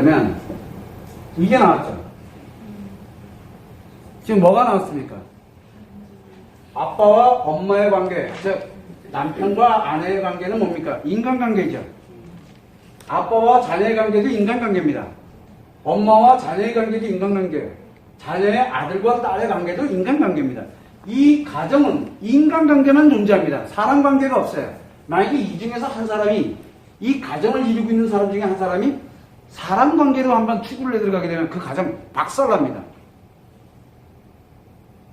그러면 이게 나왔죠. 지금 뭐가 나왔습니까? 아빠와 엄마의 관계, 즉 남편과 아내의 관계는 뭡니까? 인간관계죠. 아빠와 자녀의 관계도 인간관계입니다. 엄마와 자녀의 관계도 인간관계예요. 자녀의 아들과 딸의 관계도 인간관계입니다. 이 가정은 인간관계만 존재합니다. 사람관계가 없어요. 만약에 이 중에서 한 사람이, 이 가정을 이루고 있는 사람 중에 한 사람이 사람관계로 한번 추구를 해 들어가게 되면 그 가정 박살납니다.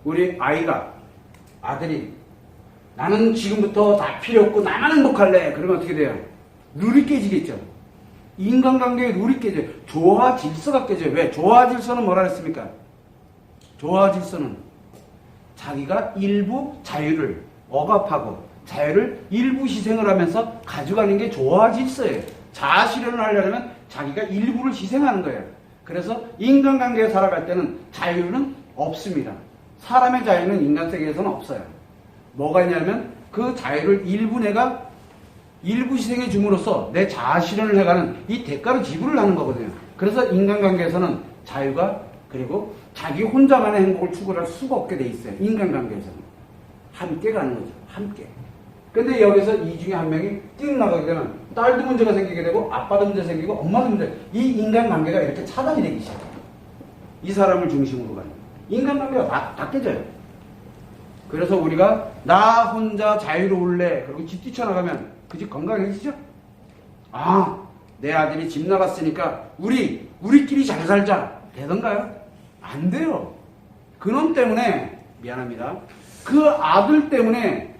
우리 아이가, 아들이 나는 지금부터 다 필요 없고 나만 행복할래. 그러면 어떻게 돼요? 룰이 깨지겠죠. 인간관계의 룰이 깨져요. 조화 질서가 깨져요. 왜? 조화 질서는 뭐라 했습니까? 조화 질서는 자기가 일부 자유를 억압하고 자유를 일부 희생을 하면서 가져가는 게 조화 질서예요. 자아 실현을 하려면 자기가 일부를 희생하는 거예요. 그래서 인간관계에 살아갈 때는 자유는 없습니다. 사람의 자유는 인간 세계에서는 없어요. 뭐가 있냐면 그 자유를 일부 내가 일부 희생해 줌으로써 내 자아 실현을 해가는 이 대가로 지불을 하는 거거든요. 그래서 인간관계에서는 자유가 그리고 자기 혼자만의 행복을 추구할 수가 없게 돼 있어요. 인간관계에서는 함께 가는 거죠. 함께. 근데 여기서 이 중에 한 명이 띵 나가게 되면 딸도 문제가 생기게 되고 아빠도 문제 생기고 엄마도 문제. 이 인간관계가 이렇게 차단이 되기 시작해요. 이 사람을 중심으로 가는 거예요. 인간관계가 다 깨져요. 그래서 우리가 나 혼자 자유로울래 그리고 집 뛰쳐나가면 그 집 건강해지죠? 아, 내 아들이 집 나갔으니까 우리끼리 잘 살자 되던가요? 안 돼요. 그놈 때문에 미안합니다. 그 아들 때문에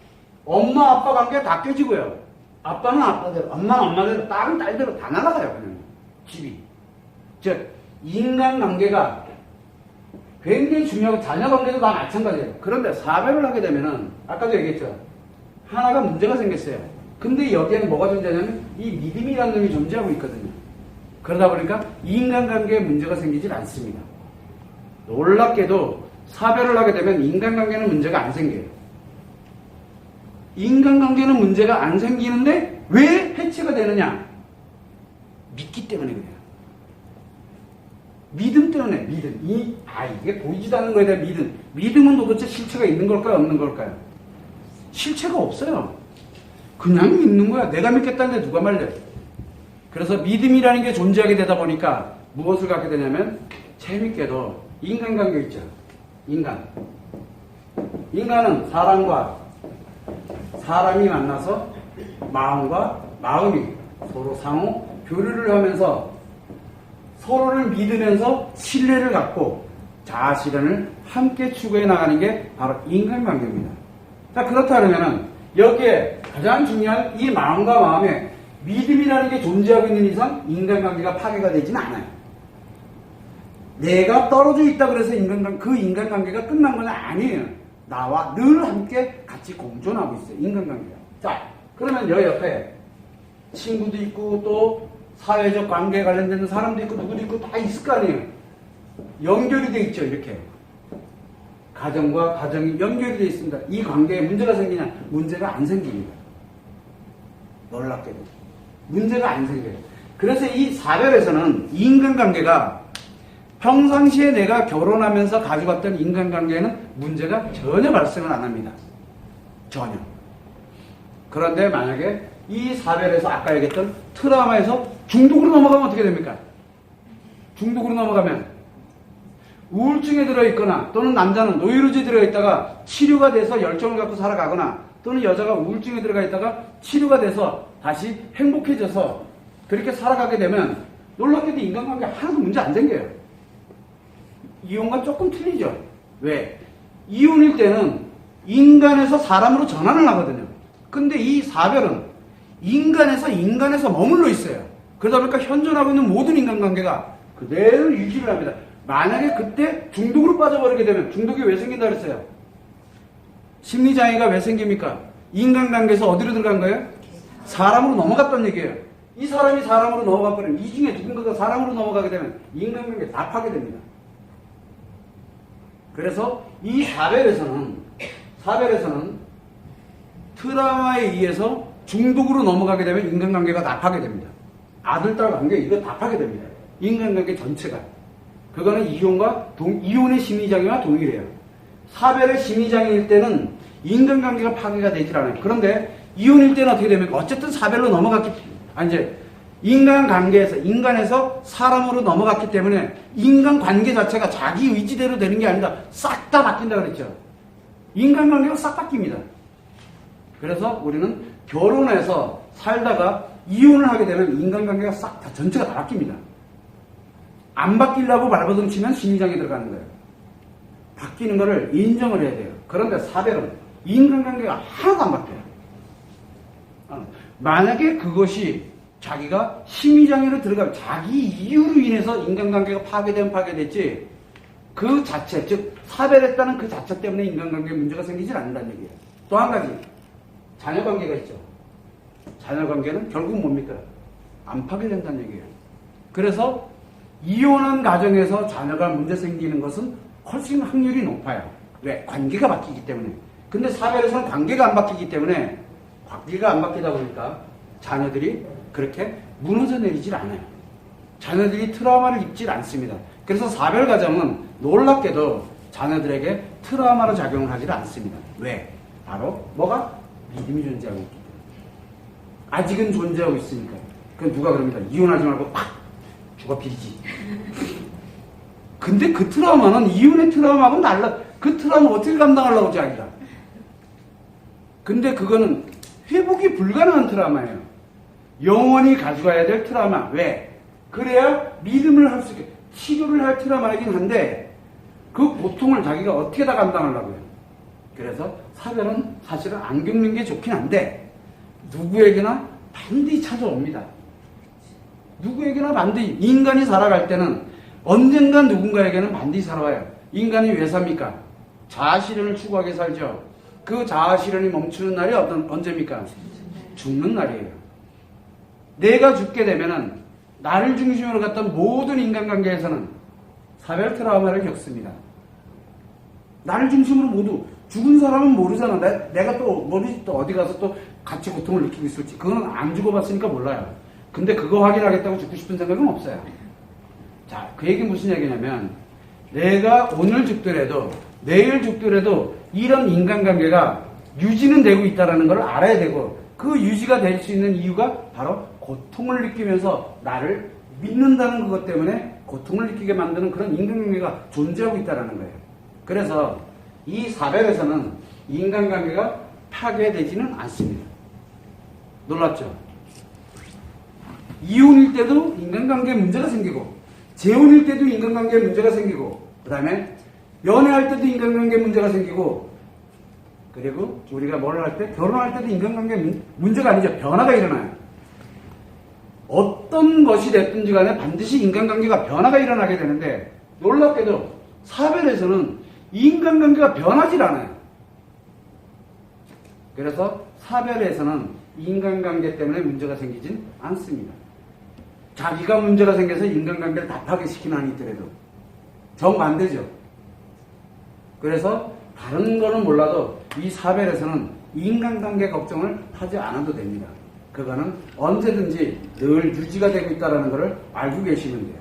엄마 아빠 관계가 다 깨지고요. 아빠는 아빠대로, 엄마는 엄마대로, 딸은 딸대로 다 날아가요. 그냥 집이. 즉 인간관계가 굉장히 중요하고 자녀관계도 다 마찬가지예요. 그런데 사별을 하게 되면은 아까도 얘기했죠. 하나가 문제가 생겼어요. 근데 여기에는 뭐가 존재하냐면 이 믿음이라는 놈이 존재하고 있거든요. 그러다 보니까 인간관계에 문제가 생기질 않습니다. 놀랍게도 사별을 하게 되면 인간관계는 문제가 안 생겨요. 인간관계는 문제가 안 생기는데 왜 해체가 되느냐? 믿기 때문에 그래요. 믿음 때문에, 믿음. 이게 보이지도 않는 거에 대한 믿음. 믿음은 도대체 실체가 있는 걸까요? 없는 걸까요? 실체가 없어요. 그냥 믿는 거야. 내가 믿겠다는데 누가 말려. 그래서 믿음이라는 게 존재하게 되다 보니까 무엇을 갖게 되냐면 재밌게도 인간관계 있죠. 인간은 사람과 사람이 만나서 마음과 마음이 서로 상호 교류를 하면서 서로를 믿으면서 신뢰를 갖고 자아 실현을 함께 추구해 나가는 게 바로 인간관계입니다. 자, 그렇다면은 여기에 가장 중요한 이 마음과 마음에 믿음이라는 게 존재하고 있는 이상 인간관계가 파괴가 되지는 않아요. 내가 떨어져 있다 그래서 그 인간관계가 끝난 건 아니에요. 나와 늘 함께 같이 공존하고 있어요. 인간관계가. 자, 그러면 여기 옆에 친구도 있고 또 사회적 관계에 관련된 사람도 있고 누구도 있고 다 있을 거 아니에요. 연결이 돼 있죠. 이렇게. 가정과 가정이 연결이 되어 있습니다. 이 관계에 문제가 생기냐? 문제가 안 생깁니다. 놀랍게도. 문제가 안 생겨요. 그래서 이 사별에서는 인간관계가 평상시에 내가 결혼하면서 가져갔던 인간관계에는 문제가 전혀 발생을 안 합니다. 전혀. 그런데 만약에 이 사별에서 아까 얘기했던 트라우마에서 중독으로 넘어가면 어떻게 됩니까? 중독으로 넘어가면 우울증에 들어있거나 또는 남자는 노이로제에 들어있다가 치료가 돼서 열정을 갖고 살아가거나 또는 여자가 우울증에 들어가 있다가 치료가 돼서 다시 행복해져서 그렇게 살아가게 되면 놀랍게도 인간관계 하나도 문제 안 생겨요. 이혼과 조금 틀리죠. 왜? 이혼일 때는 인간에서 사람으로 전환을 하거든요. 근데 이 사별은 인간에서 머물러 있어요. 그러다 보니까 현존하고 있는 모든 인간관계가 그대로 유지를 합니다. 만약에 그때 중독으로 빠져버리게 되면 중독이 왜 생긴다 그랬어요? 심리장애가 왜 생깁니까? 인간관계에서 어디로 들어간 거예요? 사람으로 넘어갔다는 얘기예요. 이 사람이 사람으로 넘어가 버리면 이 중에 누군가가 사람으로 넘어가게 되면 인간관계 다 파괴됩니다. 그래서 이 사별에서는 트라우마에 의해서 중독으로 넘어가게 되면 인간관계가 다 파괴됩니다. 아들, 딸 관계 이거 다 파괴됩니다. 인간관계 전체가. 그거는 이혼의 심리장애와 동일해요. 사별의 심리장애일 때는 인간관계가 파괴가 되질 않아요. 그런데 이혼일 때는 어떻게 됩니까? 어쨌든 사별로 넘어갔기, 이제 인간관계에서, 인간에서 사람으로 넘어갔기 때문에 인간관계 자체가 자기 의지대로 되는 게 아니라 싹 다 바뀐다 그랬죠. 인간관계가 싹 바뀝니다. 그래서 우리는 결혼해서 살다가 이혼을 하게 되면 인간관계가 싹 다 전체가 다 바뀝니다. 안 바뀌려고 발버둥 치면 심리장애 들어가는 거예요. 바뀌는 거를 인정을 해야 돼요. 그런데 사별은 인간관계가 하나도 안 바뀌어요. 만약에 그것이 자기가 심리장애로 들어가면 자기 이유로 인해서 인간관계가 파괴되면 파괴됐지, 그 자체, 즉 사별했다는 그 자체 때문에 인간관계에 문제가 생기질 않는다는 얘기예요. 또 한 가지, 자녀관계가 있죠. 자녀관계는 결국 뭡니까? 안 파괴된다는 얘기예요. 그래서 이혼한 가정에서 자녀가 문제 생기는 것은 훨씬 확률이 높아요. 왜? 관계가 바뀌기 때문에. 근데 사별에서는 관계가 안 바뀌기 때문에, 관계가 안 바뀌다 보니까 자녀들이 그렇게 무너져 내리질 않아요. 자녀들이 트라우마를 입질 않습니다. 그래서 사별 가정은 놀랍게도 자녀들에게 트라우마로 작용을 하질 않습니다. 왜? 바로 뭐가? 믿음이 존재하고 있기 때문에. 아직은 존재하고 있으니까. 그건 누가 그럽니다. 이혼하지 말고 팍! 죽어 비리지. 근데 그 트라우마는 이혼의 트라우마하고는 달라. 그 트라우마 어떻게 감당하려고 자기가. 근데 그거는 회복이 불가능한 트라우마예요. 영원히 가져가야 될 트라우마. 왜? 그래야 믿음을 할 수 있게 치료를 할 트라우마이긴 한데 그 고통을 자기가 어떻게 다 감당하려고요. 그래서 사별은 사실은 안 겪는 게 좋긴 한데 누구에게나 반드시 찾아옵니다. 누구에게나 반드시. 인간이 살아갈 때는 언젠간 누군가에게는 반드시 살아와요. 인간이 왜 삽니까? 자아실현을 추구하게 살죠. 그 자아실현이 멈추는 날이 언제입니까? 죽는 날이에요. 내가 죽게 되면은 나를 중심으로 갔던 모든 인간관계에서는 사별 트라우마를 겪습니다. 나를 중심으로 모두. 죽은 사람은 모르잖아. 내가 또 어디 가서 또 같이 고통을 느끼고 있을지. 그건 안 죽어봤으니까 몰라요. 근데 그거 확인하겠다고 죽고 싶은 생각은 없어요. 자, 그 얘기는 무슨 얘기냐면 내가 오늘 죽더라도 내일 죽더라도 이런 인간관계가 유지는 되고 있다는 걸 알아야 되고, 그 유지가 될 수 있는 이유가 바로 고통을 느끼면서 나를 믿는다는 것 때문에 고통을 느끼게 만드는 그런 인간관계가 존재하고 있다는 거예요. 그래서 이 사별에서는 인간관계가 파괴되지는 않습니다. 놀랍죠? 이혼일 때도 인간관계에 문제가 생기고, 재혼일 때도 인간관계에 문제가 생기고, 그 다음에 연애할 때도 인간관계에 문제가 생기고, 그리고 우리가 뭘 할 때? 결혼할 때도 인간관계에 문제가 아니죠. 변화가 일어나요. 어떤 것이 됐든지 간에 반드시 인간관계가 변화가 일어나게 되는데 놀랍게도 사별에서는 인간관계가 변하질 않아요. 그래서 사별에서는 인간관계 때문에 문제가 생기진 않습니다. 자기가 문제가 생겨서 인간관계를 다 파괴시키는 한이 있더라도 정반대죠. 그래서 다른 거는 몰라도 이 사별에서는 인간관계 걱정을 하지 않아도 됩니다. 그거는 언제든지 늘 유지가 되고 있다는 것을 알고 계시면 돼요.